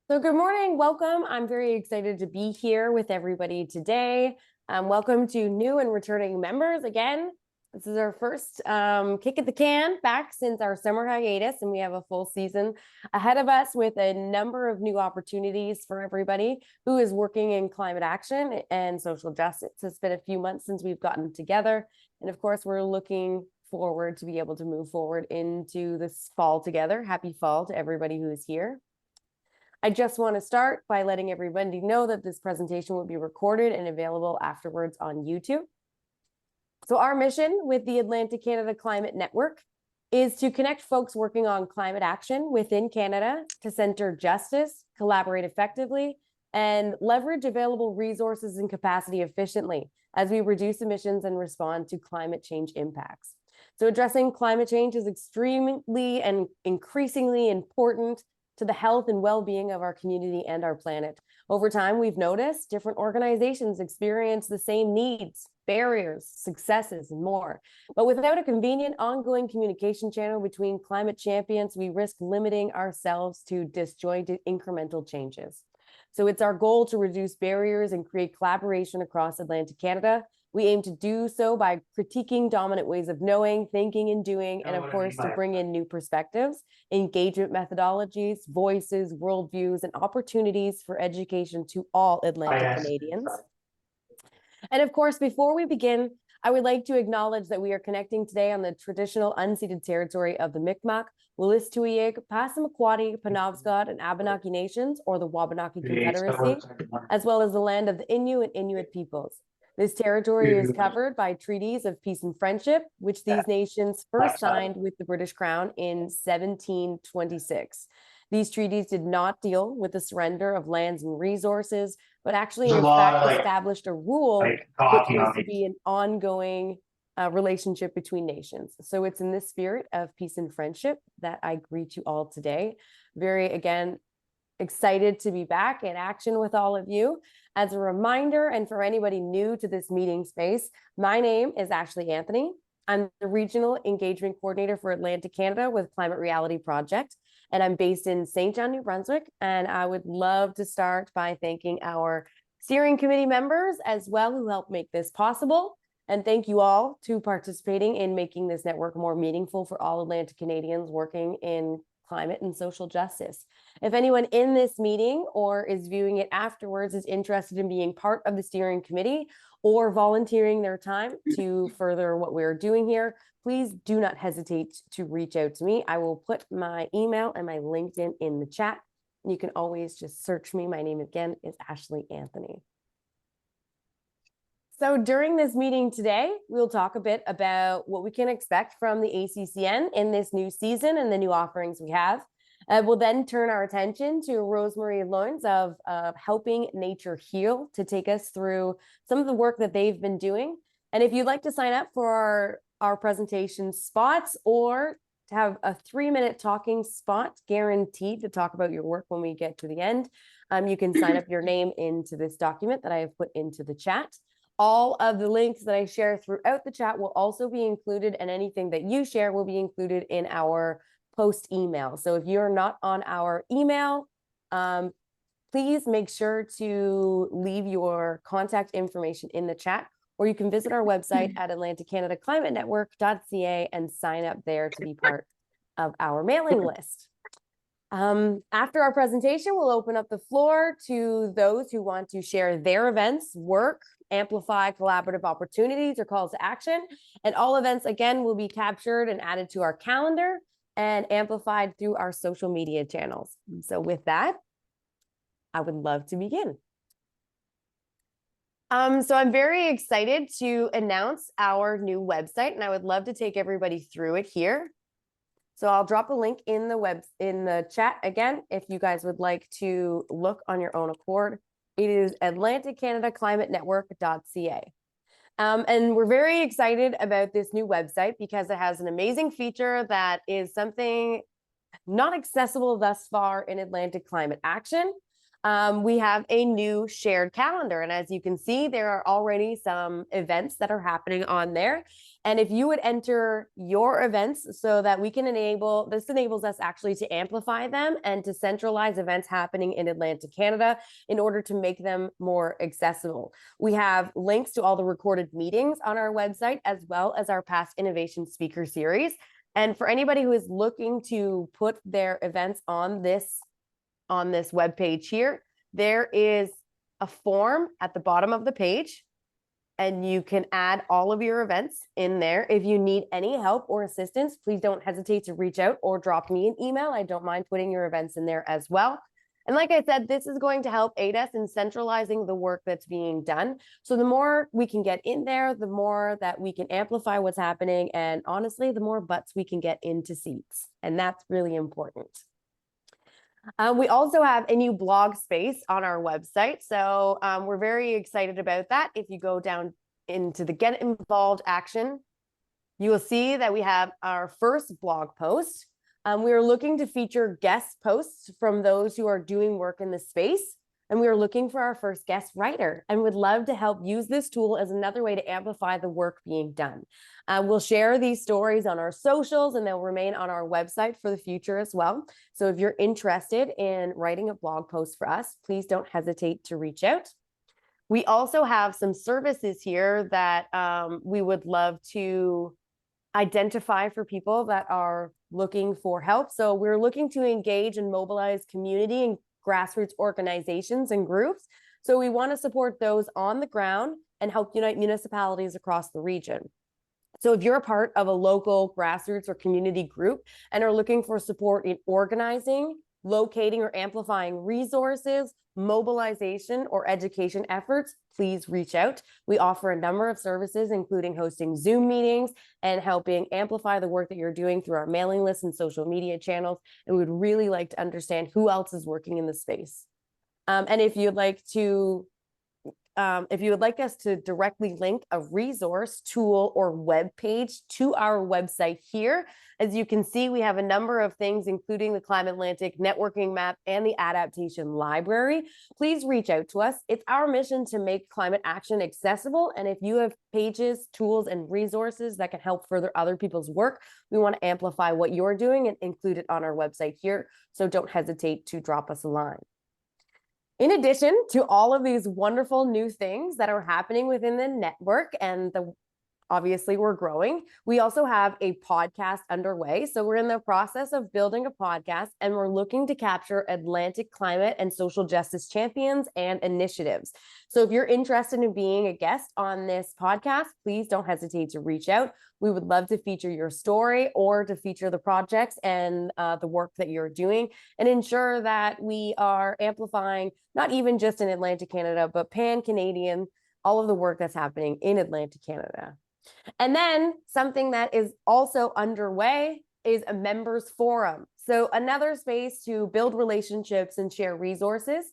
So good morning, welcome. I'm very excited to be here with everybody today. Welcome to new and returning members again. This is our first kick at the can back since our summer hiatus, and we have a full season ahead of us with a number of new opportunities for everybody who is working in climate action and social justice. It's been a few months since we've gotten together, and of course, we're looking forward to be able to move forward into this fall together. Happy fall to everybody who is here. I just want to start by letting everybody know that this presentation will be recorded and available afterwards on YouTube. So our mission with the Atlantic Canada Climate Network is to connect folks working on climate action within Canada to center justice, collaborate effectively, and leverage available resources and capacity efficiently as we reduce emissions and respond to climate change impacts. So addressing climate change is extremely and increasingly important to the health and well-being of our community and our planet. Over time, we've noticed different organizations experience the same needs, barriers, successes, and more. But without a convenient ongoing communication channel between climate champions, we risk limiting ourselves to disjointed incremental changes. So it's our goal to reduce barriers and create collaboration across Atlantic Canada. We aim to do so by critiquing dominant ways of knowing, thinking, and doing, and of course, to bring in new perspectives, engagement methodologies, voices, worldviews, and opportunities for education to all Atlantic Canadians. And of course, before we begin, I would like to acknowledge that we are connecting today on the traditional unceded territory of the Mi'kmaq, Wolastoqiyik, Passamaquoddy, Penobscot, and Abenaki nations, or the Wabanaki Confederacy, as well as the land of the Innu and Inuit peoples. This territory is covered by treaties of peace and friendship, which these nations first signed with the British Crown in 1726. These treaties did not deal with the surrender of lands and resources, but actually, in fact, established a rule which was to be an ongoing relationship between nations. So it's in this spirit of peace and friendship that I greet you all today. Very, again, excited to be back in action with all of you. As a reminder, and for anybody new to this meeting space, my name is Ashley Anthony. I'm the Regional Engagement Coordinator for Atlantic Canada with Climate Reality Project, and I'm based in St. John, New Brunswick. And I would love to start by thanking our steering committee members as well who helped make this possible. And thank you all to participating in making this network more meaningful for all Atlantic Canadians working in climate and social justice. If anyone in this meeting or is viewing it afterwards is interested in being part of the steering committee or volunteering their time to further what we're doing here, please do not hesitate to reach out to me. I will put my email and my LinkedIn in the chat. You can always just search me. My name again is Ashley Anthony. So during this meeting today, we'll talk a bit about what we can expect from the ACCN in this new season and the new offerings we have. We'll then turn our attention to Rosmarie Lohnes of Helping Nature Heal to take us through some of the work that they've been doing. And if you'd like to sign up for our presentation spots or to have a 3-minute talking spot guaranteed to talk about your work when we get to the end, you can sign up your name into this document that I have put into the chat. All of the links that I share throughout the chat will also be included, and anything that you share will be included in our post email. So if you're not on our email, please make sure to leave your contact information in the chat, or you can visit our website at atlanticcanadaclimatenetwork.ca and sign up there to be part of our mailing list. After our presentation, we'll open up the floor to those who want to share their events, work, amplify collaborative opportunities, or calls to action. And all events, again, will be captured and added to our calendar and amplified through our social media channels. So with that, I would love to begin. So I'm very excited to announce our new website, and I would love to take everybody through it here. So I'll drop a link in the chat again, if you guys would like to look on your own accord. It is atlanticcanadaclimatenetwork.ca. And we're very excited about this new website because it has an amazing feature that is something not accessible thus far in Atlantic climate action. we have a new shared calendar. And as you can see, there are already some events that are happening on there. And if you would enter your events so that we can this enables us actually to amplify them and to centralize events happening in Atlantic Canada in order to make them more accessible. We have links to all the recorded meetings on our website, as well as our past innovation speaker series. And for anybody who is looking to put their events on this webpage here, there is a form at the bottom of the page, and you can add all of your events in there. If you need any help or assistance, please don't hesitate to reach out or drop me an email. I don't mind putting your events in there as well. And like I said, this is going to help aid us in centralizing the work that's being done. So the more we can get in there, the more that we can amplify what's happening. And honestly, the more butts we can get into seats. And that's really important. We also have a new blog space on our website. So we're very excited about that. If you go down into the Get Involved action, you will see that we have our first blog post. We are looking to feature guest posts from those who are doing work in the space. And we are looking for our first guest writer and would love to help use this tool as another way to amplify the work being done. We'll share these stories on our socials, and they'll remain on our website for the future as well. So if you're interested in writing a blog post for us, please don't hesitate to reach out. We also have some services here that we would love to identify for people that are looking for help. So we're looking to engage and mobilize community and grassroots organizations and groups. So we want to support those on the ground and help unite municipalities across the region. So if you're a part of a local grassroots or community group and are looking for support in organizing, locating or amplifying resources, mobilization, or education efforts, please reach out. We offer a number of services, including hosting Zoom meetings and helping amplify the work that you're doing through our mailing lists and social media channels. And we would really like to understand who else is working in the space. And if you'd like us to directly link a resource, tool, or web page to our website here, as you can see, we have a number of things, including the Climate Atlantic networking map and the adaptation library. Please reach out to us. It's our mission to make climate action accessible. And if you have pages, tools, and resources that can help further other people's work, we want to amplify what you're doing and include it on our website here. So don't hesitate to drop us a line. In addition to all of these wonderful new things that are happening within the network, and obviously we're growing, we also have a podcast underway. So we're in the process of building a podcast, and we're looking to capture Atlantic climate and social justice champions and initiatives. So if you're interested in being a guest on this podcast, please don't hesitate to reach out. We would love to feature your story or to feature the projects and the work that you're doing, and ensure that we are amplifying not even just in Atlantic Canada, but pan-Canadian, all of the work that's happening in Atlantic Canada. And then something that is also underway is a members forum. So another space to build relationships and share resources.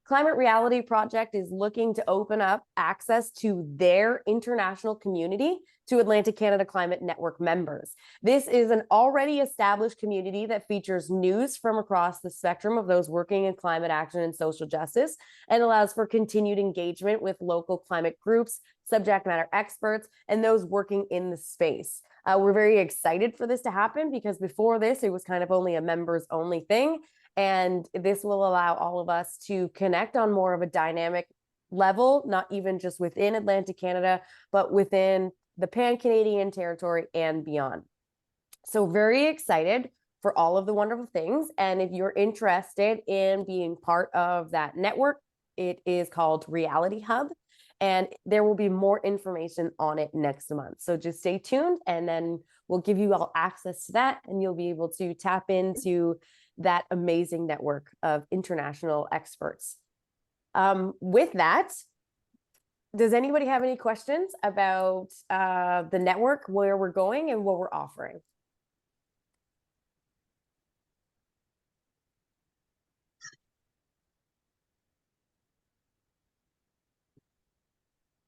Climate Reality Project is looking to open up access to their international community to Atlantic Canada Climate Network members. This is an already established community that features news from across the spectrum of those working in climate action and social justice, and allows for continued engagement with local climate groups, subject matter experts, and those working in the space. We're very excited for this to happen, because before this, it was kind of only a members only thing. And this will allow all of us to connect on more of a dynamic level, not even just within Atlantic Canada, but within the pan-Canadian territory and beyond. So very excited for all of the wonderful things. And if you're interested in being part of that network, it is called Reality Hub, and there will be more information on it next month. So just stay tuned, and then we'll give you all access to that, and you'll be able to tap into that amazing network of international experts. With that, does anybody have any questions about the network, where we're going and what we're offering?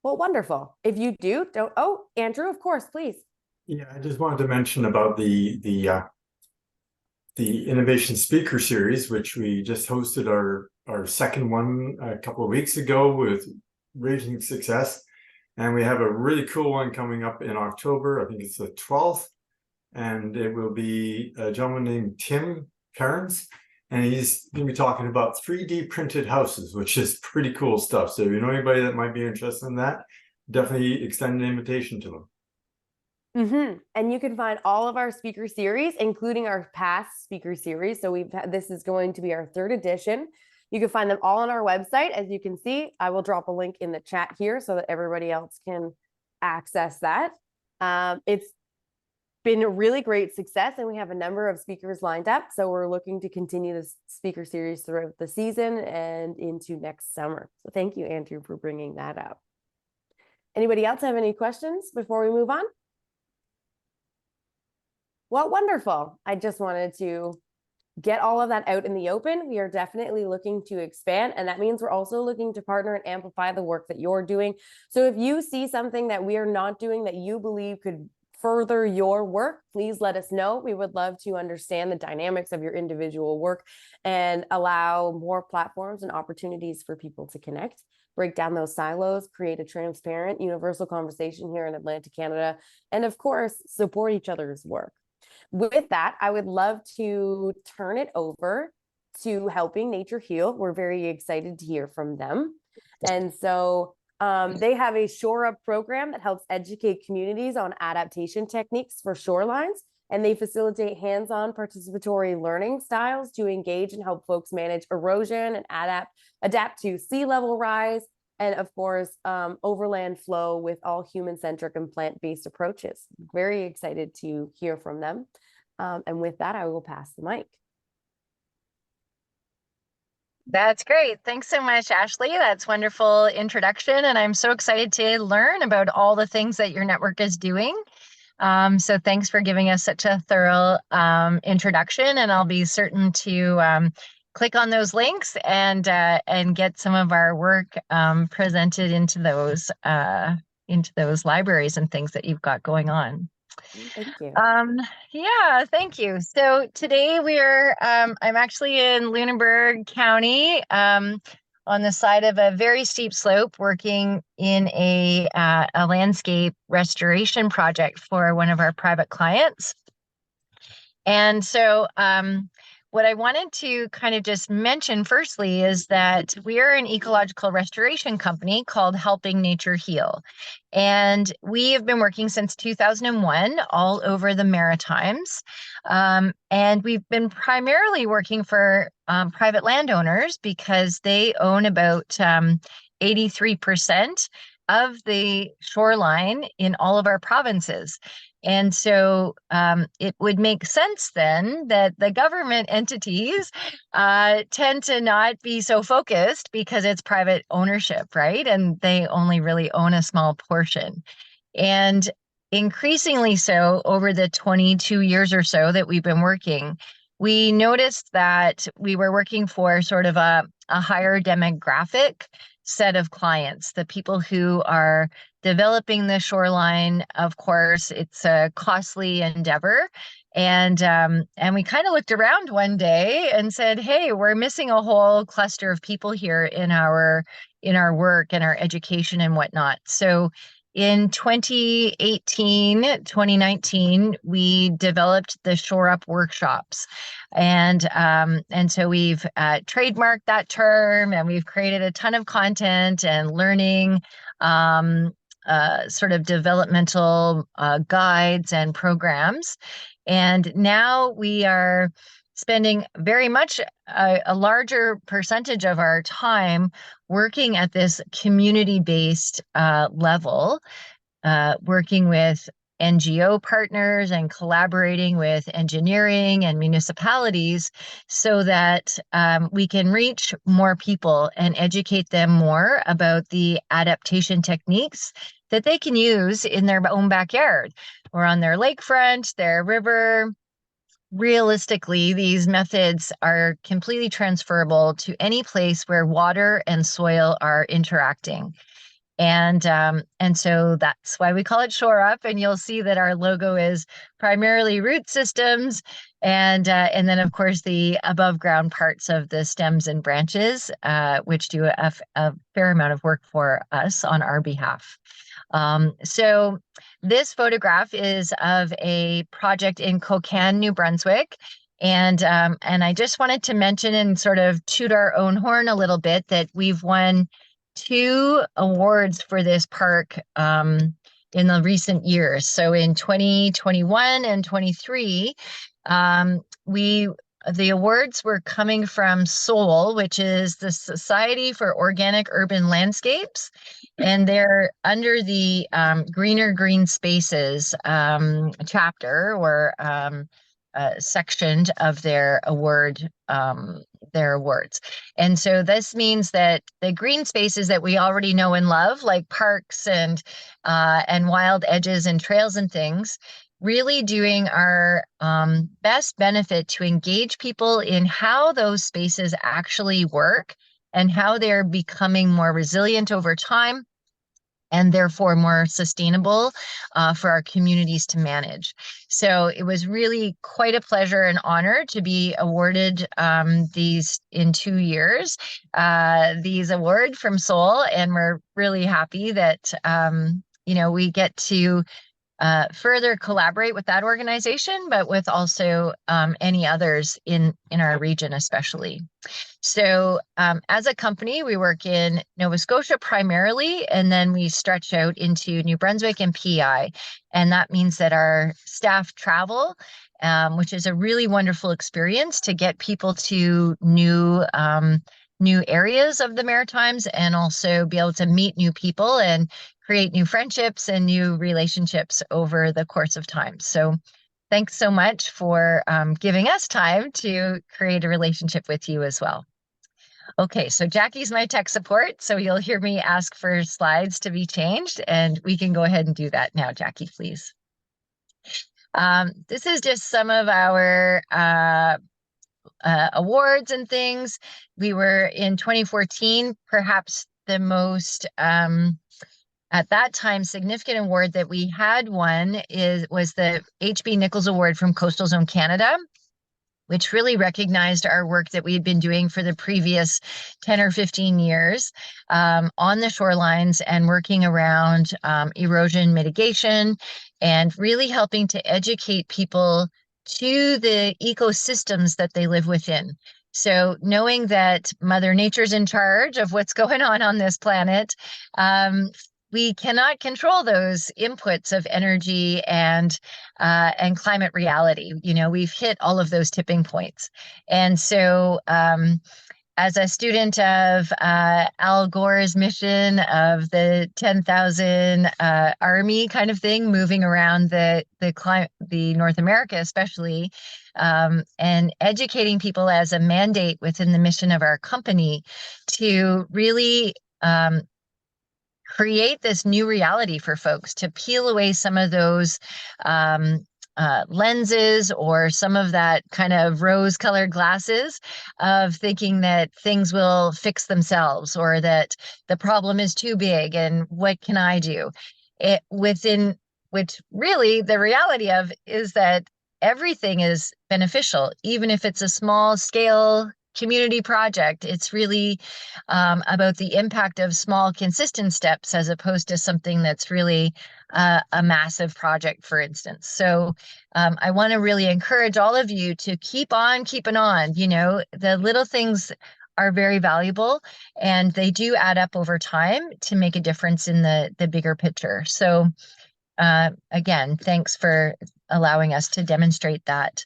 Well, wonderful. If you do, don't. Oh, Andrew, of course, please. Yeah, I just wanted to mention about the Innovation Speaker Series, which we just hosted our our second one a couple of weeks ago with raging success. And we have a really cool one coming up in October. I think it's the 12th. And it will be a gentleman named Tim Cairns. And he's going to be talking about 3D printed houses, which is pretty cool stuff. So if you know anybody that might be interested in that, definitely extend an invitation to them. And you can find all of our speaker series, including our past speaker series. So this is going to be our third edition. You can find them all on our website. As you can see, I will drop a link in the chat here so that everybody else can access that. It's been a really great success, and we have a number of speakers lined up. So we're looking to continue this speaker series throughout the season and into next summer. So thank you, Andrew, for bringing that up. Anybody else have any questions before we move on? Well, wonderful. I just wanted to get all of that out in the open. We are definitely looking to expand, and that means we're also looking to partner and amplify the work that you're doing. So if you see something that we are not doing that you believe could further your work, please let us know. We would love to understand the dynamics of your individual work and allow more platforms and opportunities for people to connect, break down those silos, create a transparent, universal conversation here in Atlantic Canada, and of course, support each other's work. With that, I would love to turn it over to Helping Nature Heal. We're very excited to hear from them. And so they have a Shore Up program that helps educate communities on adaptation techniques for shorelines, and they facilitate hands-on participatory learning styles to engage and help folks manage erosion and adapt to sea level rise, and of course, overland flow with all human-centric and plant-based approaches. Very excited to hear from them. And with that, I will pass the mic. That's great. Thanks so much, Ashley. That's wonderful introduction. And I'm so excited to learn about all the things that your network is doing. So thanks for giving us such a thorough introduction. And I'll be certain to click on those links and get some of our work presented into those libraries and things that you've got going on. Thank you. Yeah, thank you. So today I'm actually in Lunenburg County, on the side of a very steep slope, working in a landscape restoration project for one of our private clients. And so what I wanted to kind of just mention firstly is that we are an ecological restoration company called Helping Nature Heal. And we have been working since 2001 all over the Maritimes. And we've been primarily working for private landowners because they own about 83% of the shoreline in all of our provinces. And so it would make sense then that the government entities tend to not be so focused because it's private ownership, right? And they only really own a small portion. And increasingly so over the 22 years or so that we've been working, we noticed that we were working for sort of a higher demographic set of clients, the people who are developing the shoreline. Of course, it's a costly endeavor. And we kind of looked around one day and said, hey, we're missing a whole cluster of people here in our work and our education and whatnot. So in 2019, we developed the Shore Up workshops. And so we've trademarked that term, and we've created a ton of content and learning sort of developmental guides and programs. And now we are spending very much a larger percentage of our time working at this community-based level, working with NGO partners and collaborating with engineering and municipalities so that we can reach more people and educate them more about the adaptation techniques that they can use in their own backyard or on their lakefront, their river. Realistically, these methods are completely transferable to any place where water and soil are interacting. And so that's why we call it Shore Up. And you'll see that our logo is primarily root systems, and then of course the above ground parts of the stems and branches, which do a fair amount of work for us on our behalf. So this photograph is of a project in Kokan, New Brunswick. And I just wanted to mention and sort of toot our own horn a little bit that we've won 2 awards for this park in the recent years. So in 2021 and 23, the awards were coming from SOUL, which is the Society for Organic Urban Landscapes, and they're under the Greener Green Spaces chapter, or sectioned of their awards. And so this means that the green spaces that we already know and love, like parks and wild edges and trails and things, really doing our best benefit to engage people in how those spaces actually work and how they're becoming more resilient over time, and therefore more sustainable for our communities to manage. So it was really quite a pleasure and honor to be awarded these in 2 years, these awards from SOUL, and we're really happy that we get to further collaborate with that organization, but with also any others in our region especially. So as a company, we work in Nova Scotia primarily, and then we stretch out into New Brunswick and PEI. And that means that our staff travel, which is a really wonderful experience to get people to new areas of the Maritimes, and also be able to meet new people and create new friendships and new relationships over the course of time. So thanks so much for giving us time to create a relationship with you as well. Okay, so Jackie's my tech support, so you'll hear me ask for slides to be changed, and we can go ahead and do that now. Jackie, please. This is just some of our awards and things. We were in 2014, perhaps the most at that time significant award that we had won was the H.B. Nichols Award from Coastal Zone Canada, which really recognized our work that we had been doing for the previous 10 or 15 years on the shorelines and working around erosion mitigation, and really helping to educate people to the ecosystems that they live within. So knowing that Mother Nature's in charge of what's going on this planet, we cannot control those inputs of energy and climate reality. We've hit all of those tipping points. And so as a student of Al Gore's mission of the 10,000 army kind of thing, moving around the North America especially, and educating people as a mandate within the mission of our company to really create this new reality for folks, to peel away some of those lenses, or some of that kind of rose-colored glasses of thinking that things will fix themselves, or that the problem is too big and what can I do? Which really the reality of is that everything is beneficial, even if it's a small scale community project. It's really about the impact of small, consistent steps, as opposed to something that's really a massive project, for instance. So I want to really encourage all of you to keep on keeping on. The little things are very valuable, and they do add up over time to make a difference in the bigger picture. So again, thanks for allowing us to demonstrate that.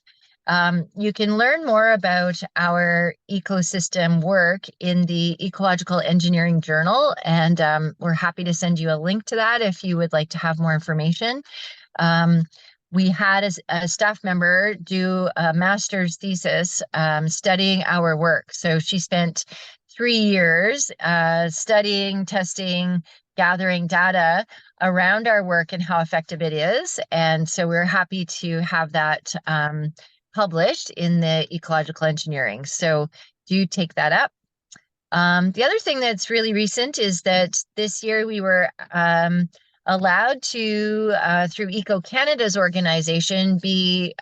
You can learn more about our ecosystem work in the Ecological Engineering Journal, and we're happy to send you a link to that if you would like to have more information. We had a staff member do a master's thesis studying our work. So she spent 3 years studying, testing, gathering data around our work and how effective it is. And so we're happy to have that published in the Ecological Engineering. So do take that up. The other thing that's really recent is that this year we were allowed to, through Eco Canada's organization, be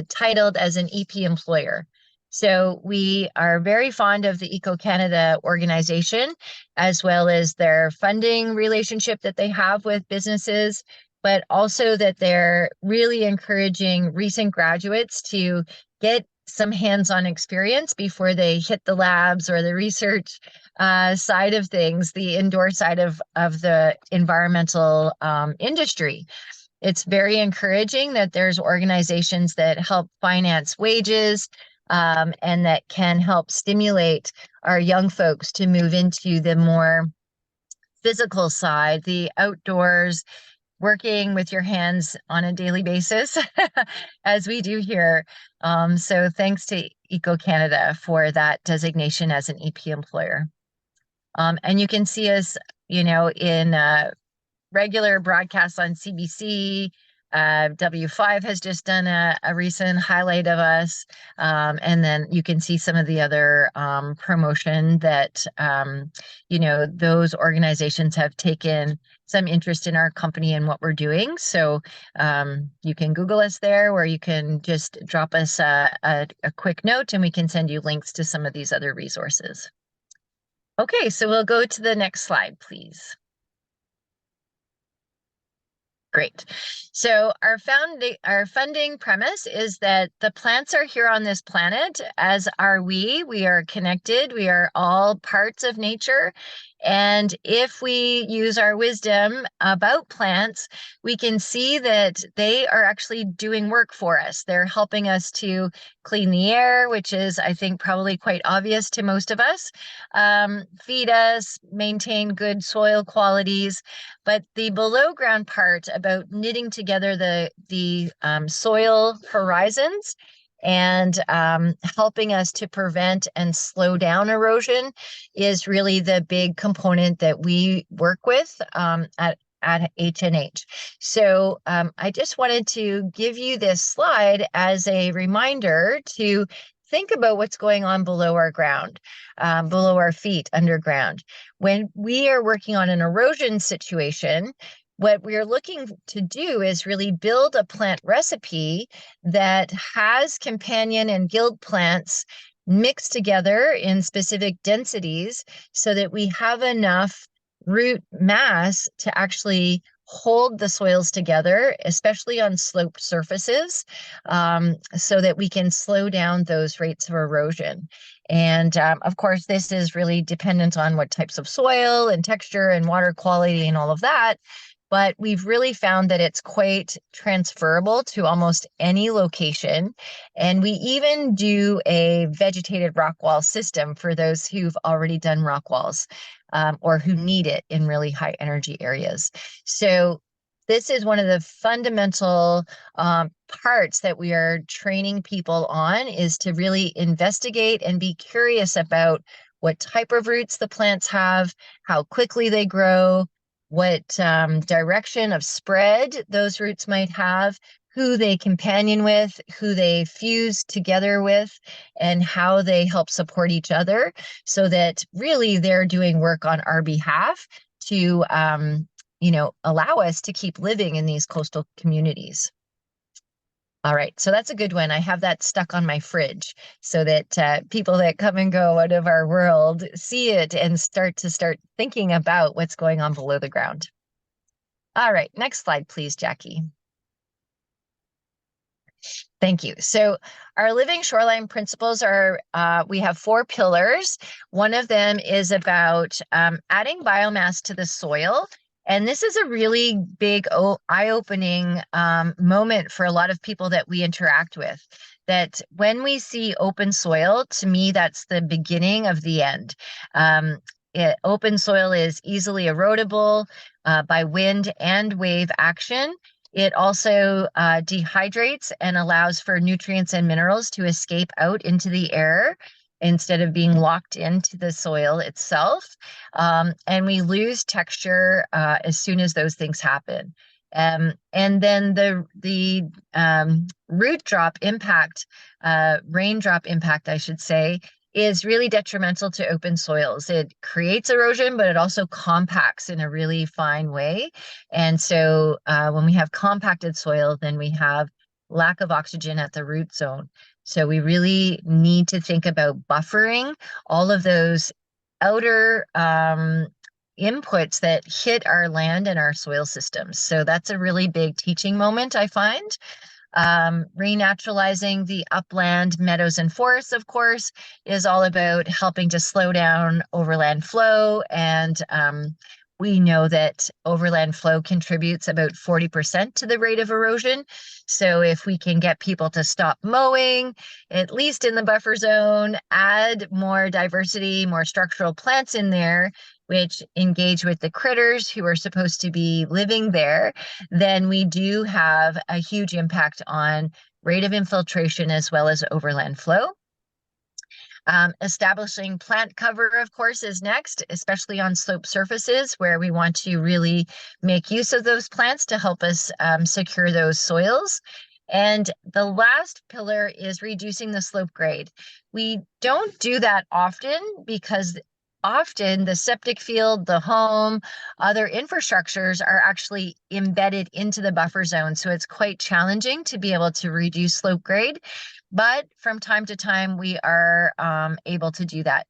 titled as an EP employer. So we are very fond of the Eco Canada organization, as well as their funding relationship that they have with businesses, but also that they're really encouraging recent graduates to get some hands-on experience before they hit the labs or the research side of things, the indoor side of the environmental industry. It's very encouraging that there's organizations that help finance wages and that can help stimulate our young folks to move into the more physical side, the outdoors, working with your hands on a daily basis, as we do here. So thanks to Eco Canada for that designation as an EP employer. And you can see us, you know, in regular broadcasts on CBC. W5 has just done a recent highlight of us. And then you can see some of the other promotion that, you know, those organizations have taken some interest in our company and what we're doing. So you can Google us there, or you can just drop us a quick note and we can send you links to some of these other resources. Okay, so we'll go to the next slide, please. Great. So our funding premise is that the plants are here on this planet, as are we. We are connected. We are all parts of nature. And if we use our wisdom about plants, we can see that they are actually doing work for us. They're helping us to clean the air, which is, I think, probably quite obvious to most of us, feed us, maintain good soil qualities. But the below ground part about knitting together the soil horizons and helping us to prevent and slow down erosion is really the big component that we work with at H&H. So I just wanted to give you this slide as a reminder to think about what's going on below our ground, below our feet, underground. When we are working on an erosion situation, what we're looking to do is really build a plant recipe that has companion and guild plants mixed together in specific densities so that we have enough root mass to actually hold the soils together, especially on sloped surfaces, so that we can slow down those rates of erosion. And of course, this is really dependent on what types of soil and texture and water quality and all of that. But we've really found that it's quite transferable to almost any location. And we even do a vegetated rock wall system for those who've already done rock walls or who need it in really high energy areas. So this is one of the fundamental parts that we are training people on, is to really investigate and be curious about what type of roots the plants have, how quickly they grow, what direction of spread those roots might have, who they companion with, who they fuse together with, and how they help support each other, so that really they're doing work on our behalf to you know, allow us to keep living in these coastal communities. All right, so that's a good one. I have that stuck on my fridge so that people that come and go out of our world see it and start thinking about what's going on below the ground. All right, next slide, please, Jackie. Thank you. So our living shoreline principles are, we have 4 pillars. One of them is about adding biomass to the soil. And this is a really big eye-opening moment for a lot of people that we interact with. That when we see open soil, to me, that's the beginning of the end. Open soil is easily erodible by wind and wave action. It also dehydrates and allows for nutrients and minerals to escape out into the air instead of being locked into the soil itself. And we lose texture as soon as those things happen. And then the root drop impact, raindrop impact, I should say, is really detrimental to open soils. It creates erosion, but it also compacts in a really fine way. And so when we have compacted soil, then we have lack of oxygen at the root zone. So we really need to think about buffering all of those outer inputs that hit our land and our soil systems. So that's a really big teaching moment, I find. Renaturalizing the upland, meadows, and forests, of course, is all about helping to slow down overland flow. And we know that overland flow contributes about 40% to the rate of erosion. So if we can get people to stop mowing, at least in the buffer zone, add more diversity, more structural plants in there, which engage with the critters who are supposed to be living there, then we do have a huge impact on rate of infiltration as well as overland flow. Establishing plant cover, of course, is next, especially on slope surfaces where we want to really make use of those plants to help us secure those soils. And the last pillar is reducing the slope grade. We don't do that often because often the septic field, the home, other infrastructures are actually embedded into the buffer zone. So it's quite challenging to be able to reduce slope grade. But from time to time, we are able to do that.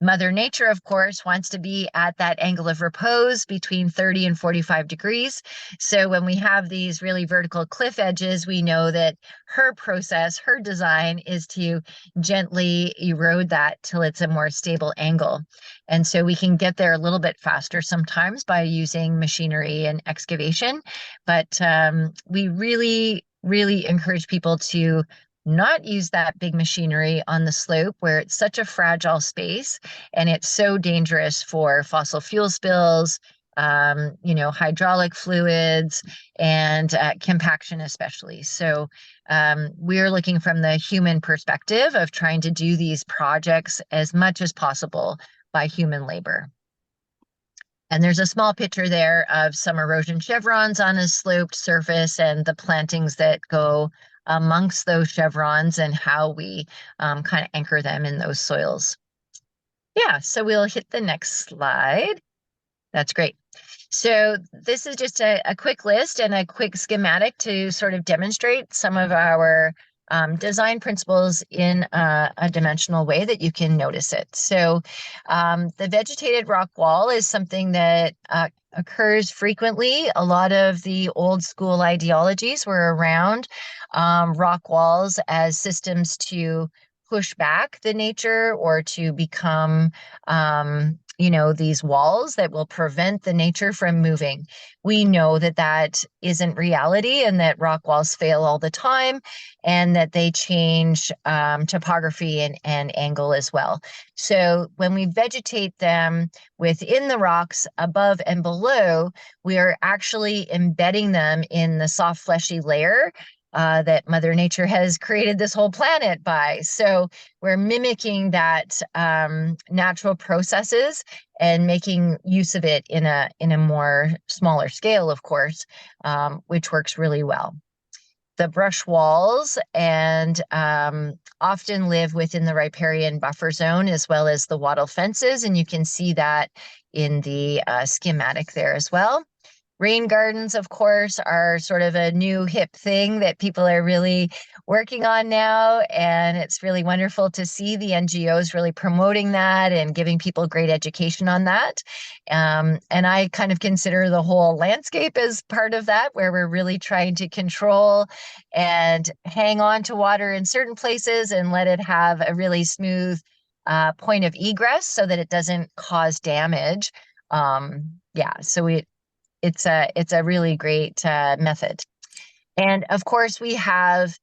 Mother Nature, of course, wants to be at that angle of repose between 30 and 45 degrees. So when we have these really vertical cliff edges, we know that her process, her design is to gently erode that till it's a more stable angle. And so we can get there a little bit faster sometimes by using machinery and excavation. But we really, really encourage people to not use that big machinery on the slope where it's such a fragile space and it's so dangerous for fossil fuel spills, hydraulic fluids and compaction especially. So we're looking from the human perspective of trying to do these projects as much as possible by human labor. And there's a small picture there of some erosion chevrons on a sloped surface and the plantings that go amongst those chevrons and how we kind of anchor them in those soils. Yeah, so we'll hit the next slide. That's great. So this is just a quick list and a quick schematic to sort of demonstrate some of our design principles in a dimensional way that you can notice it. So the vegetated rock wall is something that occurs frequently. A lot of the old school ideologies were around rock walls as systems to push back the nature or to become these walls that will prevent the nature from moving. We know that that isn't reality and that rock walls fail all the time and that they change topography and angle as well. So when we vegetate them within the rocks above and below, we are actually embedding them in the soft fleshy layer that Mother Nature has created this whole planet by. So we're mimicking that natural processes and making use of it in a more smaller scale, of course, which works really well. The brush walls and often live within the riparian buffer zone as well as the wattle fences, and you can see that in the schematic there as well. Rain gardens, of course, are sort of a new hip thing that people are really working on now. And it's really wonderful to see the NGOs really promoting that and giving people great education on that. And I kind of consider the whole landscape as part of that, where we're really trying to control and hang on to water in certain places and let it have a really smooth point of egress so that it doesn't cause damage. So it's a really great method. And of course, we have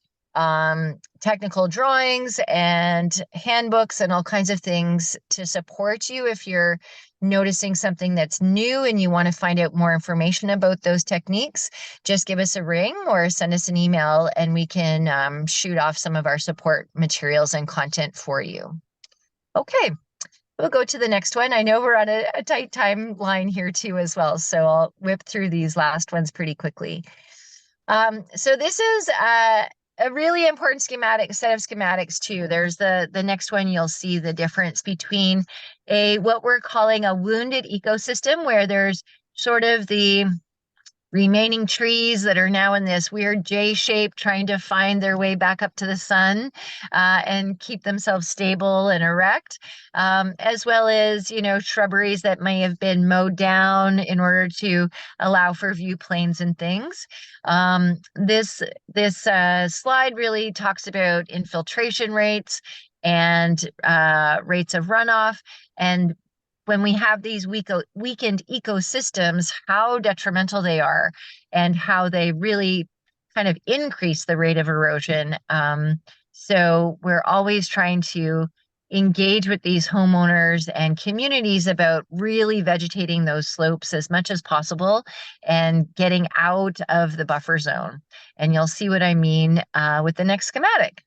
technical drawings and handbooks and all kinds of things to support you if you're noticing something that's new and you want to find out more information about those techniques. Just give us a ring or send us an email and we can shoot off some of our support materials and content for you. Okay. We'll go to the next one. I know we're on a tight timeline here too as well, so I'll whip through these last ones pretty quickly. So this is a really important set of schematics too. There's the next one. You'll see the difference between what we're calling a wounded ecosystem, where there's sort of the remaining trees that are now in this weird J shape, trying to find their way back up to the sun and keep themselves stable and erect, as well as, shrubberies that may have been mowed down in order to allow for view planes and things. This slide really talks about infiltration rates and rates of runoff, and when we have these weakened ecosystems, how detrimental they are and how they really kind of increase the rate of erosion. So we're always trying to engage with these homeowners and communities about really vegetating those slopes as much as possible and getting out of the buffer zone. And you'll see what I mean with the next schematic,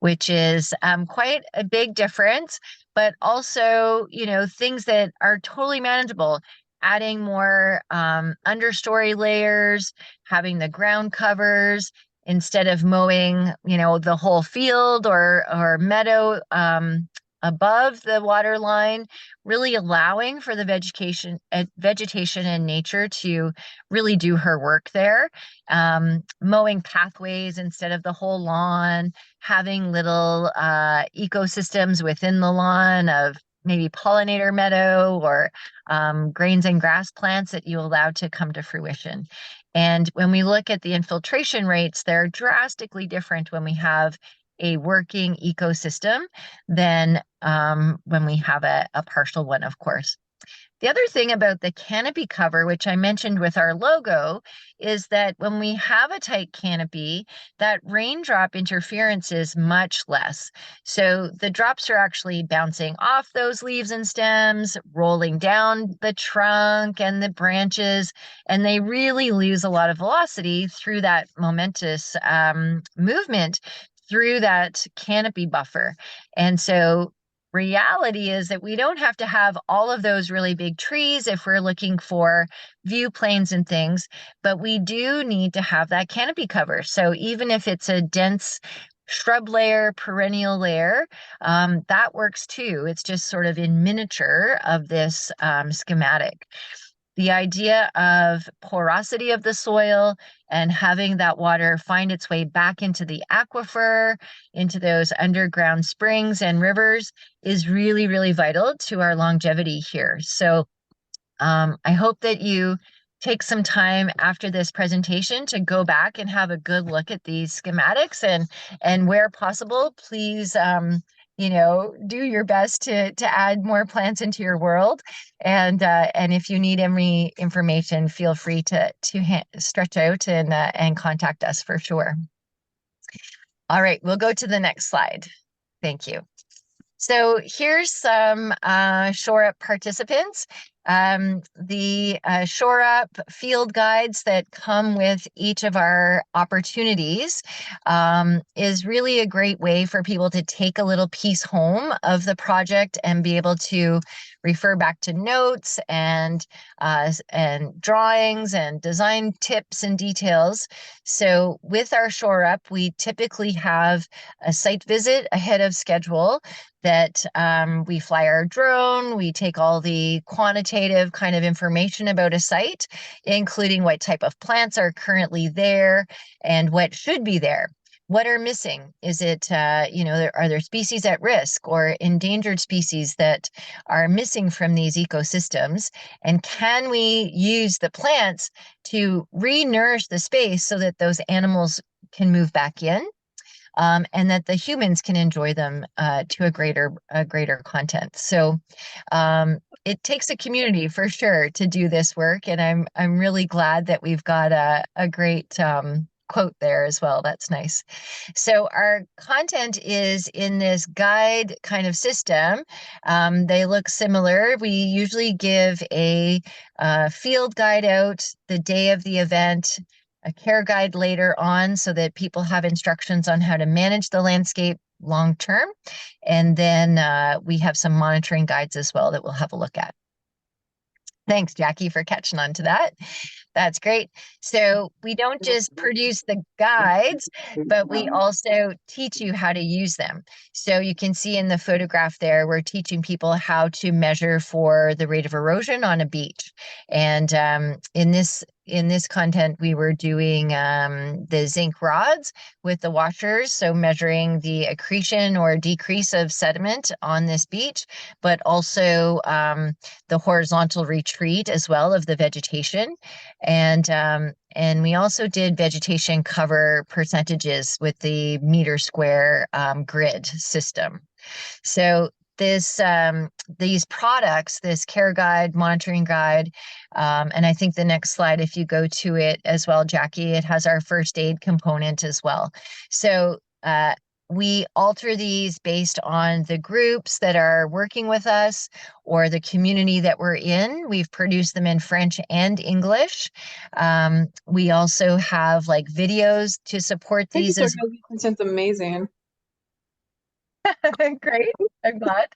which is quite a big difference, but also, things that are totally manageable. Adding more understory layers, having the ground covers instead of mowing, the whole field or meadow above the water line, really allowing for the vegetation and nature to really do her work there. Mowing pathways instead of the whole lawn, having little ecosystems within the lawn of maybe pollinator meadow or grains and grass plants that you allow to come to fruition. And when we look at the infiltration rates, they're drastically different when we have a working ecosystem than when we have a partial one, of course. The other thing about the canopy cover, which I mentioned with our logo, is that when we have a tight canopy, that raindrop interference is much less. So the drops are actually bouncing off those leaves and stems, rolling down the trunk and the branches, and they really lose a lot of velocity through that momentous movement through that canopy buffer. And so reality is that we don't have to have all of those really big trees if we're looking for view planes and things, but we do need to have that canopy cover. So even if it's a dense shrub layer, perennial layer, that works too. It's just sort of in miniature of this schematic. The idea of porosity of the soil and having that water find its way back into the aquifer, into those underground springs and rivers is really, really vital to our longevity here. So I hope that you take some time after this presentation to go back and have a good look at these schematics, and where possible, please do your best to add more plants into your world. And if you need any information, feel free to stretch out and contact us for sure. All right, we'll go to the next slide. Thank you. So here's some Shore Up participants. The Shore Up field guides that come with each of our opportunities is really a great way for people to take a little piece home of the project and be able to refer back to notes and drawings and design tips and details. So with our Shore Up, we typically have a site visit ahead of schedule that we fly our drone, we take all the quantitative kind of information about a site, including what type of plants are currently there and what should be there. What are missing? Is it, are there species at risk or endangered species that are missing from these ecosystems? And can we use the plants to re-nourish the space so that those animals can move back in? And that the humans can enjoy them to a greater content. So it takes a community for sure to do this work, and I'm really glad that we've got a great quote there as well. That's nice. So our content is in this guide kind of system. They look similar. We usually give a field guide out the day of the event, a care guide later on so that people have instructions on how to manage the landscape long term. And then we have some monitoring guides as well that we'll have a look at. Thanks, Jackie, for catching on to that. That's great. So we don't just produce the guides, but we also teach you how to use them. So you can see in the photograph there, we're teaching people how to measure for the rate of erosion on a beach. And in this content, we were doing the zinc rods with the washers, so measuring the accretion or decrease of sediment on this beach, but also the horizontal retreat as well of the vegetation. And we also did vegetation cover percentages with the meter square grid system. So these products, this care guide, monitoring guide, and I think the next slide, if you go to it as well, Jackie, it has our first aid component as well. So we alter these based on the groups that are working with us or the community that we're in. We've produced them in French and English. We also have like videos to support Thank you, these as It's amazing. great. I'm glad.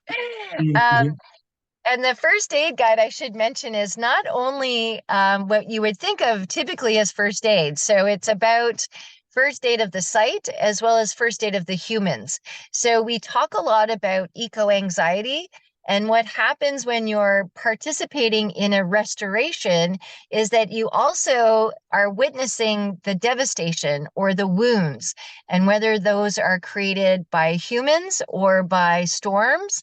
And the first aid guide, I should mention, is not only what you would think of typically as first aid. So it's about first aid of the site as well as first aid of the humans. So we talk a lot about eco-anxiety. And what happens when you're participating in a restoration is that you also are witnessing the devastation or the wounds, and whether those are created by humans or by storms,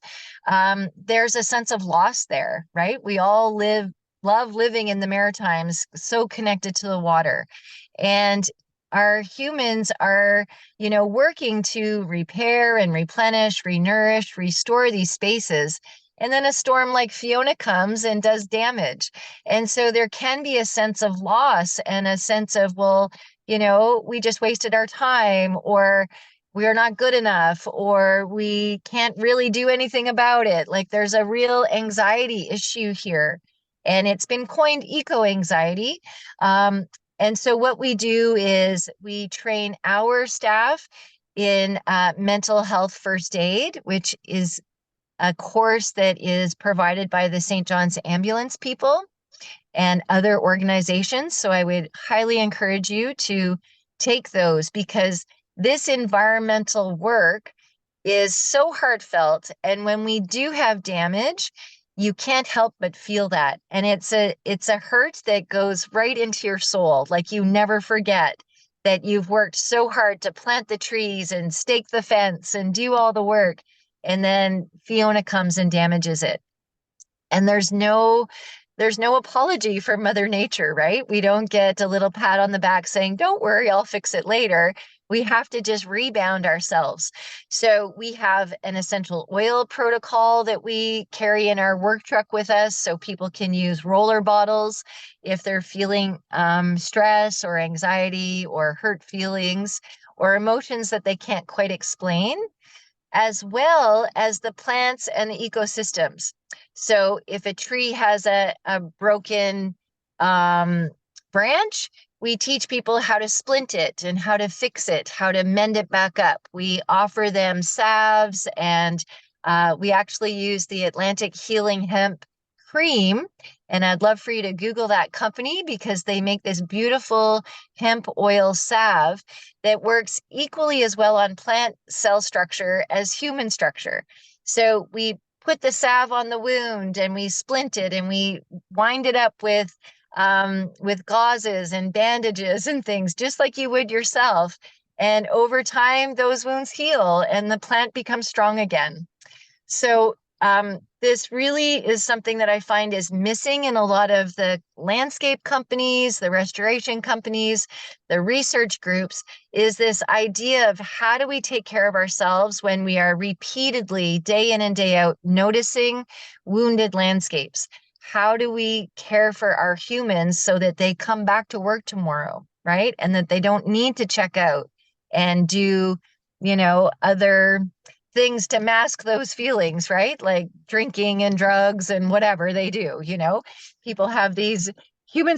there's a sense of loss there, right? We all love living in the Maritimes, so connected to the water. And our humans are, working to repair and replenish, renourish, restore these spaces. And then a storm like Fiona comes and does damage. And so there can be a sense of loss and a sense of, well, we just wasted our time, or we are not good enough, or we can't really do anything about it. Like there's a real anxiety issue here. And it's been coined eco-anxiety. And so what we do is we train our staff in mental health first aid, which is a course that is provided by the St. John's Ambulance people and other organizations. So I would highly encourage you to take those, because this environmental work is so heartfelt. And when we do have damage, you can't help but feel that. And it's a hurt that goes right into your soul. Like you never forget that you've worked so hard to plant the trees and stake the fence and do all the work. And then Fiona comes and damages it. And there's no apology for Mother Nature, right? We don't get a little pat on the back saying, don't worry, I'll fix it later. We have to just rebound ourselves. So we have an essential oil protocol that we carry in our work truck with us, so people can use roller bottles if they're feeling stress or anxiety or hurt feelings or emotions that they can't quite explain, as well as the plants and the ecosystems. So if a tree has a broken branch, we teach people how to splint it and how to fix it, how to mend it back up. We offer them salves, and we actually use the Atlantic Healing Hemp Cream. And I'd love for you to Google that company, because they make this beautiful hemp oil salve that works equally as well on plant cell structure as human structure. So we put the salve on the wound and we splint it and we wind it up with gauzes and bandages and things, just like you would yourself. And over time, those wounds heal and the plant becomes strong again. So this really is something that I find is missing in a lot of the landscape companies, the restoration companies, the research groups, is this idea of how do we take care of ourselves when we are repeatedly, day in and day out, noticing wounded landscapes? How do we care for our humans so that they come back to work tomorrow, right? And that they don't need to check out and do, other things to mask those feelings, right? Like drinking and drugs and whatever they do, humans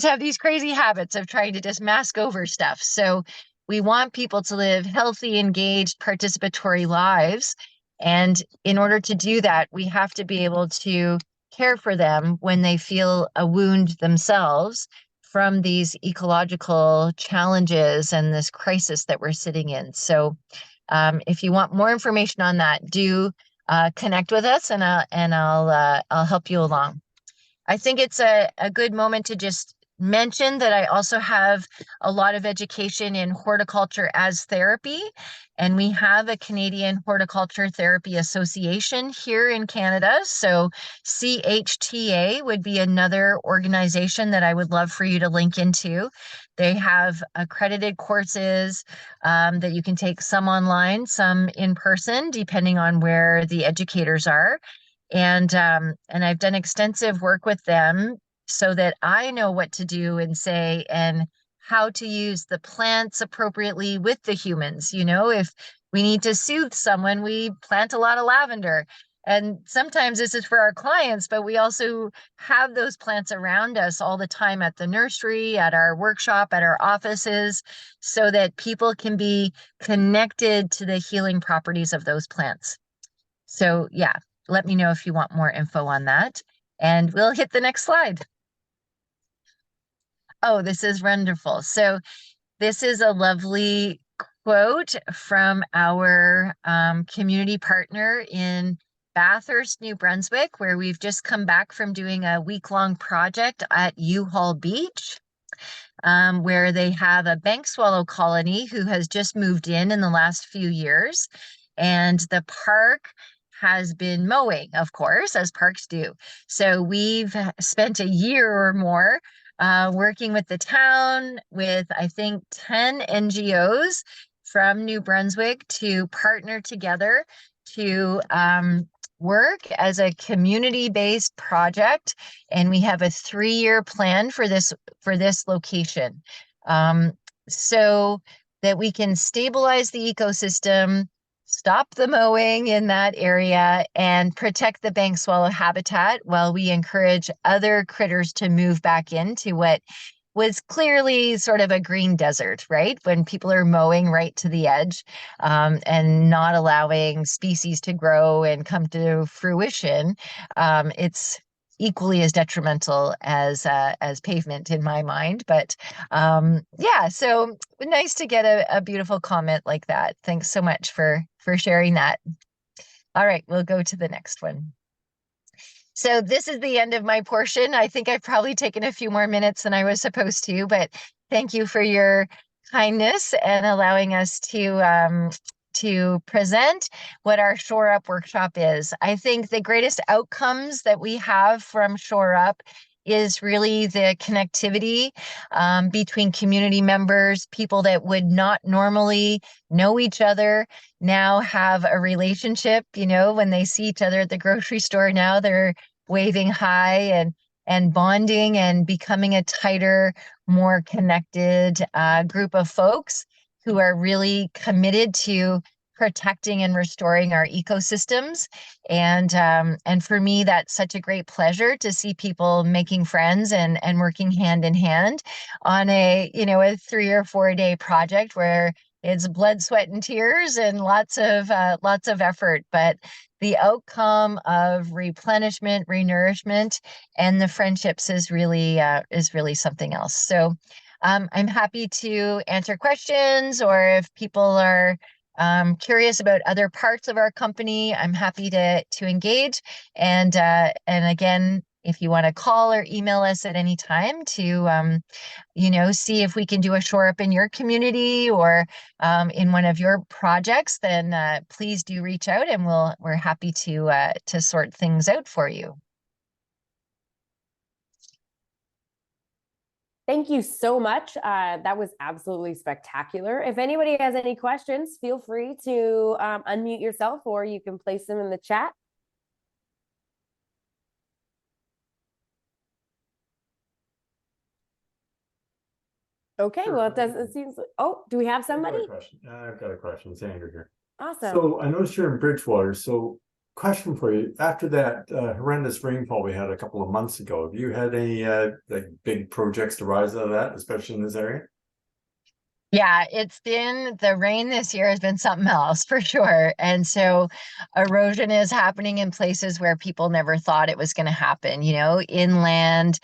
have these crazy habits of trying to just mask over stuff. So we want people to live healthy, engaged, participatory lives. And in order to do that, we have to be able to care for them when they feel a wound themselves from these ecological challenges and this crisis that we're sitting in. So if you want more information on that, do connect with us, and I'll help you along. I think it's a good moment to just mention that I also have a lot of education in horticulture as therapy, and we have a Canadian Horticulture Therapy Association here in Canada. So CHTA would be another organization that I would love for you to link into. They have accredited courses that you can take, some online, some in person, depending on where the educators are. And I've done extensive work with them so that I know what to do and say and how to use the plants appropriately with the humans. You know, if we need to soothe someone, we plant a lot of lavender. And sometimes this is for our clients, but we also have those plants around us all the time at the nursery, at our workshop, at our offices, so that people can be connected to the healing properties of those plants. So yeah, let me know if you want more info on that, and we'll hit the next slide. Oh, this is wonderful. So this is a lovely quote from our community partner in Bathurst, New Brunswick, where we've just come back from doing a week-long project at U-Haul Beach, where they have a bank swallow colony who has just moved in the last few years. And the park has been mowing, of course, as parks do. So we've spent a year or more working with the town, with I think 10 NGOs from New Brunswick, to partner together to work as a community-based project. And we have a 3-year plan for this location, so that we can stabilize the ecosystem, stop the mowing in that area, and protect the bank swallow habitat while we encourage other critters to move back into what was clearly sort of a green desert, right? When people are mowing right to the edge and not allowing species to grow and come to fruition, it's equally as detrimental as pavement in my mind. But yeah, so nice to get a beautiful comment like that. Thanks so much for sharing that. All right, we'll go to the next one. So this is the end of my portion. I think I've probably taken a few more minutes than I was supposed to, but thank you for your kindness and allowing us to present what our Shore Up workshop is. I think the greatest outcomes that we have from Shore Up is really the connectivity between community members. People that would not normally know each other now have a relationship. You know, when they see each other at the grocery store, now they're waving hi and bonding and becoming a tighter, more connected group of folks who are really committed to protecting and restoring our ecosystems. And for me, that's such a great pleasure to see people making friends and working hand in hand on a 3 or 4 day project where it's blood, sweat, and tears and lots of effort. But the outcome of replenishment, renourishment, and the friendships is really something else. So I'm happy to answer questions, or if people are curious about other parts of our company, I'm happy to engage. And again, if you want to call or email us at any time to see if we can do a Shore Up in your community or in one of your projects, then please do reach out, and we're happy to sort things out for you. Thank you so much. That was absolutely spectacular. If anybody has any questions, feel free to unmute yourself, or you can place them in the chat. Okay, Sure. well, it seems, oh, do we have somebody? I've got a question. It's Andrew here. Awesome. So I noticed you're in Bridgewater. So question for you, after that horrendous rainfall we had a couple of months ago, have you had any like big projects to rise out of that, especially in this area? Yeah, it's been the rain this year has been something else for sure. And so erosion is happening in places where people never thought it was going to happen, inland,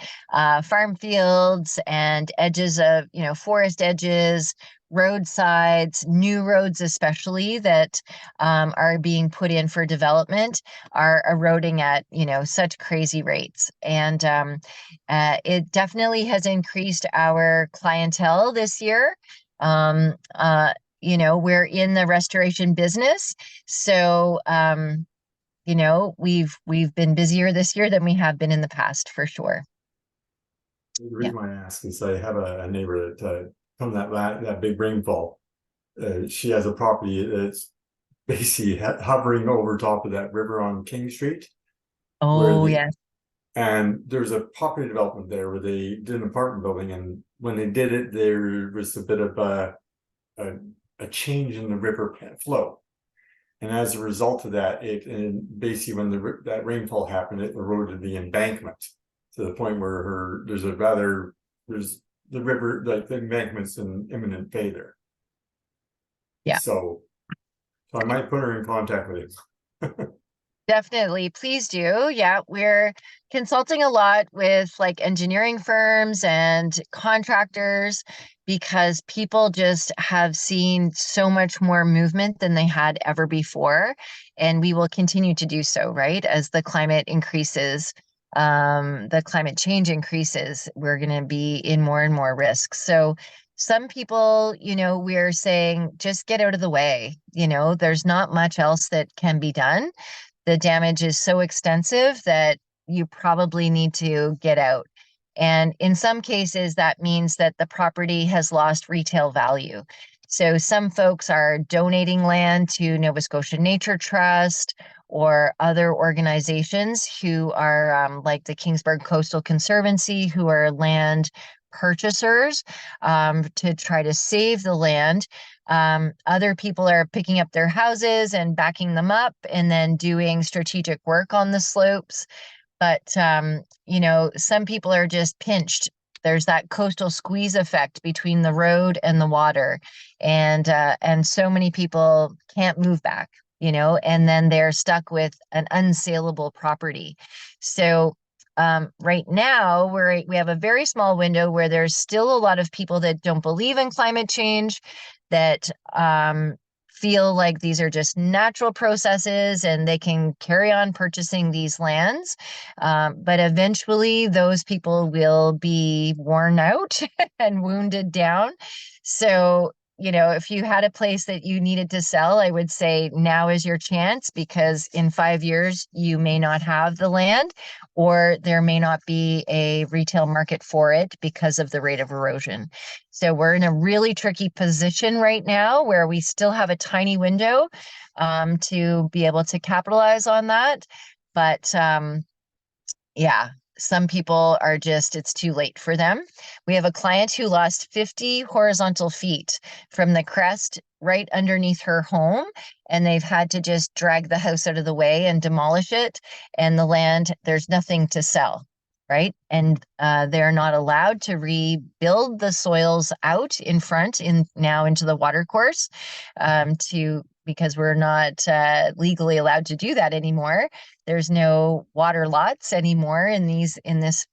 farm fields and edges of, forest edges, roadsides, new roads, especially that are being put in for development are eroding at, such crazy rates. And it definitely has increased our clientele this year. um we're in the restoration business, so we've been busier this year than we have been in the past, for sure. The Yeah. reason why I ask is I have a neighbor that from that big rainfall, she has a property that's basically hovering over top of that river on King Street, where Oh, the yes. and there's a property development there where they did an apartment building, and when they did it, there was a bit of a change in the river flow. And as a result of that, and basically when that rainfall happened, it eroded the embankment to the point where there's the river, like the embankment's in imminent failure. Yeah. So I might put her in contact with you. Definitely, please do. Yeah, we're consulting a lot with like engineering firms and contractors because people just have seen so much more movement than they had ever before. And we will continue to do so, right? As the climate increases, the climate change increases, we're going to be in more and more risks. So some people, we're saying just get out of the way. There's not much else that can be done. The damage is so extensive that you probably need to get out. And in some cases, that means that the property has lost retail value. So some folks are donating land to Nova Scotia Nature Trust or other organizations who are like the Kingsburg Coastal Conservancy, who are land purchasers to try to save the land. Other people are picking up their houses and backing them up and then doing strategic work on the slopes. But, some people are just pinched. There's that coastal squeeze effect between the road and the water. And so many people can't move back, and then they're stuck with an unsaleable property. So right now we have a very small window where there's still a lot of people that don't believe in climate change, that feel like these are just natural processes and they can carry on purchasing these lands. But eventually those people will be worn out and wounded down. So, if you had a place that you needed to sell, I would say now is your chance, because in 5 years you may not have the land, or there may not be a retail market for it because of the rate of erosion. So we're in a really tricky position right now where we still have a tiny window to be able to capitalize on that. But yeah, some people are just, it's too late for them. We have a client who lost 50 horizontal feet from the crest right underneath her home, and they've had to just drag the house out of the way and demolish it. And the land, there's nothing to sell, right? And they're not allowed to rebuild the soils out in front now into the watercourse because we're not legally allowed to do that anymore. There's no water lots anymore in this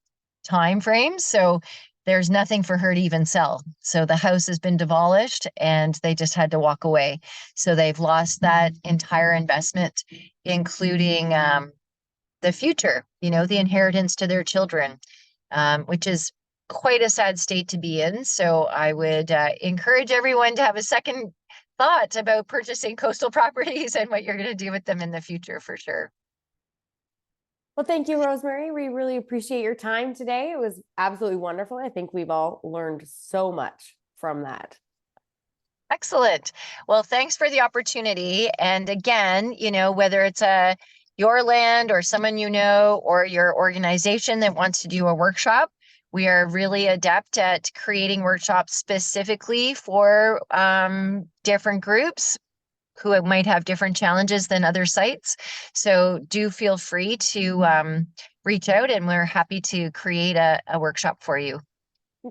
time frame. So there's nothing for her to even sell. So the house has been demolished and they just had to walk away. So they've lost that entire investment, including the future, the inheritance to their children, which is quite a sad state to be in. So I would encourage everyone to have a second thought about purchasing coastal properties and what you're going to do with them in the future, for sure. Well, thank you, Rosemarie. We really appreciate your time today. It was absolutely wonderful. I think we've all learned so much from that. Excellent. Well, thanks for the opportunity. And again, whether it's your land or someone or your organization that wants to do a workshop, we are really adept at creating workshops specifically for different groups who might have different challenges than other sites. So do feel free to reach out, and we're happy to create a workshop for you.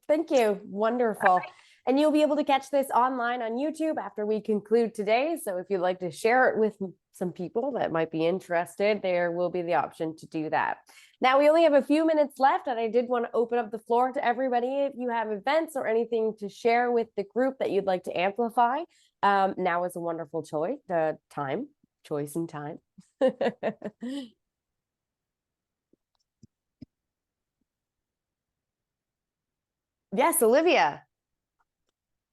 Thank you. Wonderful. And you'll be able to catch this online on YouTube after we conclude today. So if you'd like to share it with some people that might be interested, there will be the option to do that. Now, we only have a few minutes left, and I did want to open up the floor to everybody. If you have events or anything to share with the group that you'd like to amplify, now is a wonderful choice and time. Yes, Olivia.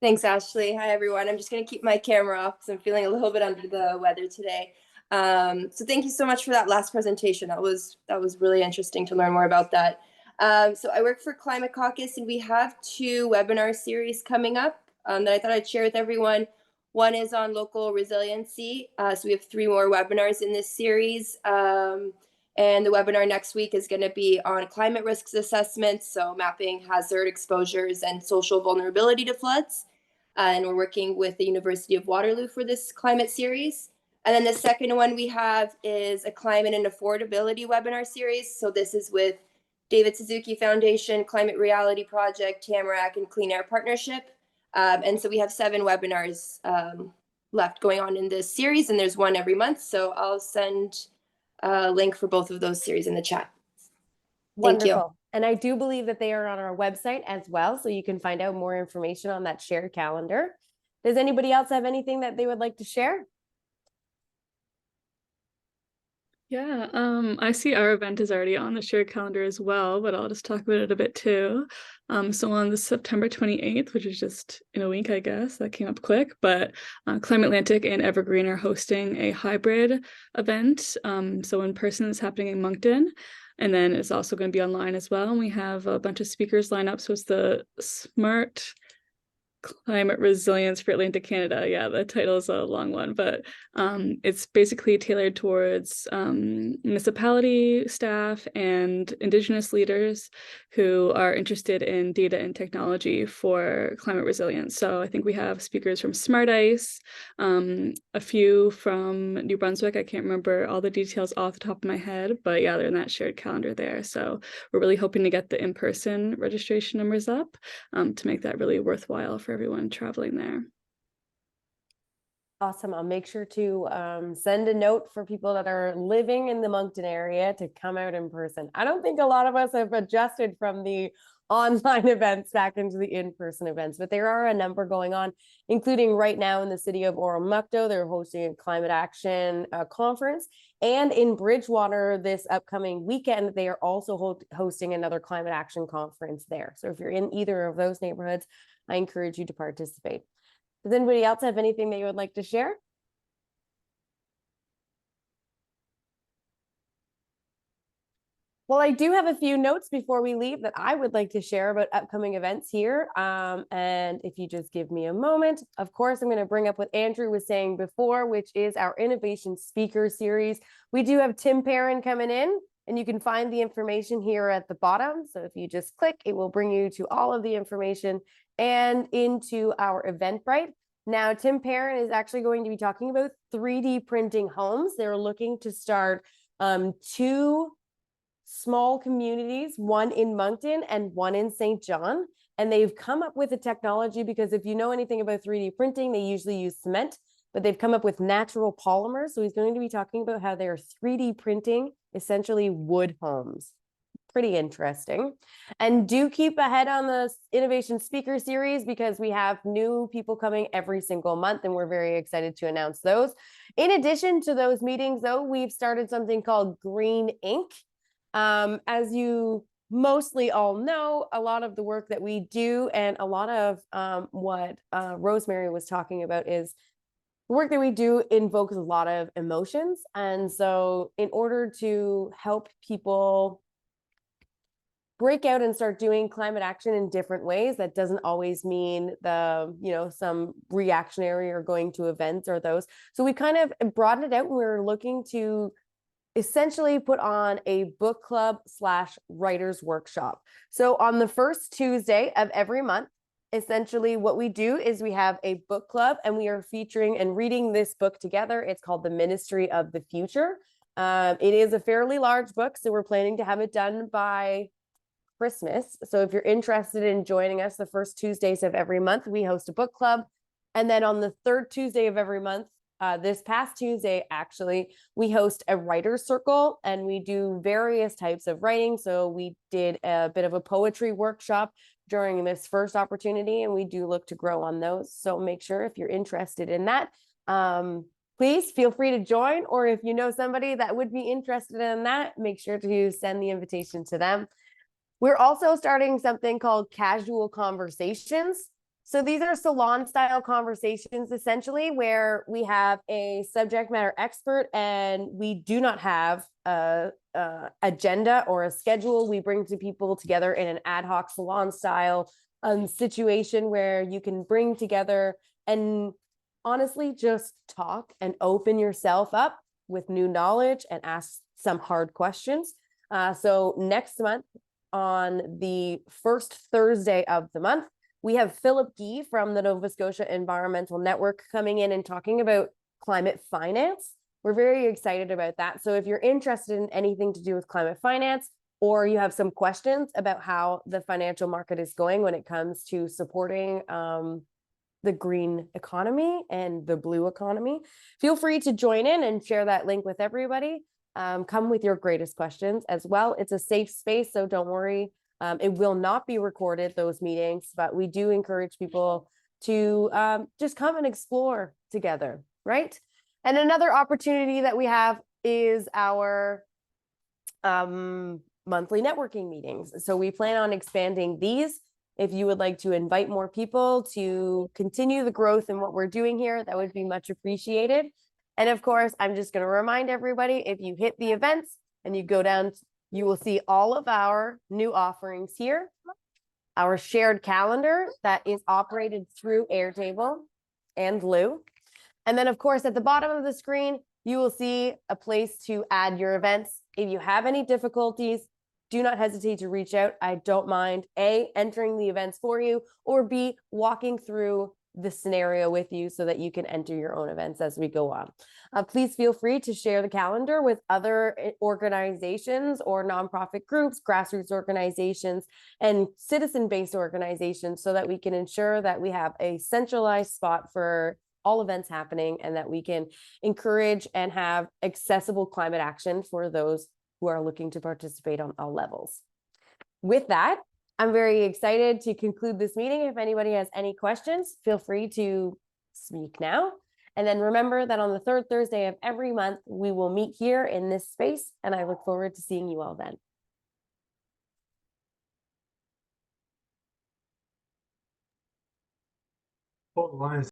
Thanks, Ashley. Hi, everyone. I'm just going to keep my camera off because I'm feeling a little bit under the weather today. So thank you so much for that last presentation. That was really interesting to learn more about that. So I work for Climate Caucus, and we have 2 webinar series coming up that I thought I'd share with everyone. One is on local resiliency. So we have 3 more webinars in this series. And the webinar next week is going to be on climate risks assessments, so mapping hazard exposures and social vulnerability to floods. And we're working with the University of Waterloo for this climate series. And then the second one we have is a climate and affordability webinar series. So this is with David Suzuki Foundation, Climate Reality Project, Tamarack, and Clean Air Partnership. And so we have 7 webinars left going on in this series, and there's one every month. So I'll send a link for both of those series in the chat. Thank you. Wonderful. And I do believe that they are on our website as well, so you can find out more information on that shared calendar. Does anybody else have anything that they would like to share? Yeah, I see our event is already on the shared calendar as well, but I'll just talk about it a bit too. So on the September 28th, which is just in a week, I guess, that came up quick, but Climate Atlantic and Evergreen are hosting a hybrid event. So in person is happening in Moncton, and then it's also going to be online as well. And we have a bunch of speakers lined up. So it's the Smart Climate Resilience for Atlantic Canada. Yeah, the title is a long one, but it's basically tailored towards municipality staff and Indigenous leaders who are interested in data and technology for climate resilience. So I think we have speakers from Smart Ice, a few from New Brunswick. I can't remember all the details off the top of my head, but yeah, they're in that shared calendar there. So we're really hoping to get the in-person registration numbers up to make that really worthwhile for everyone traveling there. Awesome. I'll make sure to send a note for people that are living in the Moncton area to come out in person. I don't think a lot of us have adjusted from the online events back into the in-person events, but there are a number going on, including right now in the city of Oromocto. They're hosting a climate action conference, and in Bridgewater this upcoming weekend, they are also hosting another climate action conference there. So if you're in either of those neighborhoods, I encourage you to participate. Does anybody else have anything that you would like to share? Well, I do have a few notes before we leave that I would like to share about upcoming events here. And if you just give me a moment, of course, I'm going to bring up what Andrew was saying before, which is our Innovation Speaker Series. We do have Tim Perrin coming in, and you can find the information here at the bottom. So if you just click, it will bring you to all of the information and into our Eventbrite. Now, Tim Perrin is actually going to be talking about 3D printing homes. They're looking to start 2 small communities, one in Moncton and one in St. John. And they've come up with a technology, because if you know anything about 3D printing, they usually use cement, but they've come up with natural polymers. So he's going to be talking about how they're 3D printing essentially wood homes. Pretty interesting. And do keep ahead on the Innovation Speaker Series, because we have new people coming every single month, and we're very excited to announce those. In addition to those meetings, though, we've started something called Green Ink. As you mostly all know, a lot of the work that we do and a lot of what Rosmarie was talking about is the work that we do invokes a lot of emotions. And so in order to help people break out and start doing climate action in different ways, that doesn't always mean some reactionary or going to events or those. So we kind of broadened it out, and we're looking to essentially put on a book club / writers workshop. So on the first Tuesday of every month, essentially what we do is we have a book club, and we are featuring and reading this book together. It's called The Ministry of the Future. It is a fairly large book, so we're planning to have it done by Christmas. So if you're interested in joining us the first Tuesdays of every month, we host a book club. And then on the third Tuesday of every month, this past Tuesday, actually, we host a writer's circle and we do various types of writing. So we did a bit of a poetry workshop during this first opportunity, and we do look to grow on those. So make sure if you're interested in that, please feel free to join, or if you know somebody that would be interested in that, make sure to send the invitation to them. We're also starting something called Casual Conversations. So these are salon style conversations, essentially, where we have a subject matter expert and we do not have a agenda or a schedule. We bring two people together in an ad hoc salon style situation where you can bring together and honestly just talk and open yourself up with new knowledge and ask some hard questions. So next month, on the first Thursday of the month, we have Philip Gee from the Nova Scotia Environmental Network coming in and talking about climate finance. We're very excited about that. So if you're interested in anything to do with climate finance, or you have some questions about how the financial market is going when it comes to supporting the green economy and the blue economy, feel free to join in and share that link with everybody. Come with your greatest questions as well. It's a safe space, so don't worry. It will not be recorded, those meetings, but we do encourage people to just come and explore together, right? And another opportunity that we have is our monthly networking meetings. So we plan on expanding these. If you would like to invite more people to continue the growth in what we're doing here, that would be much appreciated. And of course, I'm just going to remind everybody, if you hit the events and you go down, you will see all of our new offerings here. Our shared calendar that is operated through Airtable and Lou. And then of course, at the bottom of the screen, you will see a place to add your events. If you have any difficulties, do not hesitate to reach out. I don't mind A, entering the events for you, or B, walking through the scenario with you so that you can enter your own events as we go on. Please feel free to share the calendar with other organizations or nonprofit groups, grassroots organizations, and citizen-based organizations so that we can ensure that we have a centralized spot for all events happening and that we can encourage and have accessible climate action for those who are looking to participate on all levels. With that, I'm very excited to conclude this meeting. If anybody has any questions, feel free to speak now. And then remember that on the third Thursday of every month, we will meet here in this space, and I look forward to seeing you all then. Hold the lines.